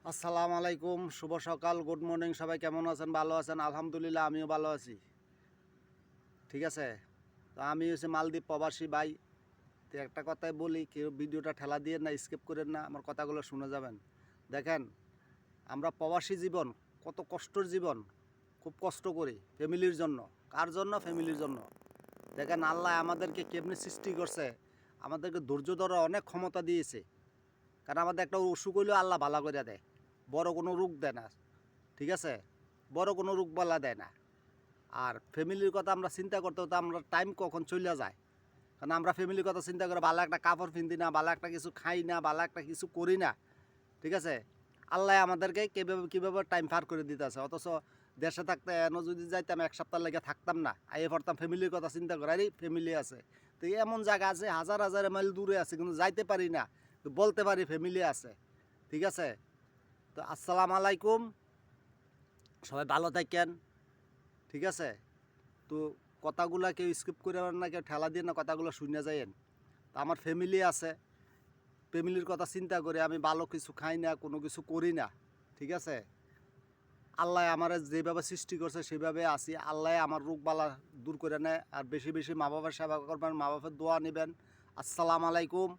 আসসালামু আলাইকুম, শুভ সকাল, গুড মর্নিং। সবাই কেমন আছেন? ভালো আছেন? আলহামদুলিল্লাহ, আমিও ভালো আছি। ঠিক আছে। তো আমি হচ্ছে মালদ্বীপ প্রবাসী ভাই। তো একটা কথাই বলি, কেউ ভিডিওটা ঠেলা দিয়ে না, স্কিপ করেন না, আমার কথাগুলো শুনে যাবেন। দেখেন, আমরা প্রবাসী জীবন কত কষ্টের জীবন, খুব কষ্ট করি ফ্যামিলির জন্য। কার জন্য? ফ্যামিলির জন্য। দেখেন, আল্লাহ আমাদেরকে কেমনি সৃষ্টি করছে, আমাদেরকে ধৈর্য ধরার অনেক ক্ষমতা দিয়েছে। কারণ আমাদের একটা অসুখ হইলেও আল্লাহ ভালো করে দেয়, বড় কোনো রোগ দেয় না। ঠিক আছে, বড় কোনো রোগ বালা দেয় না। আর ফ্যামিলির কথা আমরা চিন্তা করতে হতো, আমরা টাইম কখন চলে যায়। কারণ আমরা ফ্যামিলির কথা চিন্তা করে ভালো একটা কাপড় পিন্দি না, ভালো একটা কিছু খাই না, ভালো একটা কিছু করি না। ঠিক আছে, আল্লাহ আমাদেরকে কীভাবে কীভাবে টাইম পার করে দিতে আছে। অথচ দেশে থাকতে এনে যদি যাইতাম, এক সপ্তাহ লেগে থাকতাম না, আইয়ে পড়তাম ফ্যামিলির কথা চিন্তা করে, আরে ফ্যামিলি আছে। তো এমন জায়গা আছে, হাজার হাজার মাইল দূরে আছে, কিন্তু যাইতে পারি না, তো বলতে পারি ফ্যামিলি আছে। ঠিক আছে। তো আসসালামু আলাইকুম, সবাই ভালো থাকেন। ঠিক আছে। তো কথাগুলা কেউ স্কিপ করে না, কেউ ঠেলা দিয়ে না, কথাগুলো শুনে যায়েন। তা আমার ফ্যামিলি আছে, ফ্যামিলির কথা চিন্তা করে আমি ভালো কিছু খাই না, কোনো কিছু করি না। ঠিক আছে। আল্লাহ আমার যেভাবে সৃষ্টি করছে সেভাবে আছি। আল্লাহ আমার রোগ বালা দূর করে নেয়। আর বেশি বেশি মা বাবার সেবা করবেন, মা বাবার দোয়া নেবেন। আসসালামু আলাইকুম।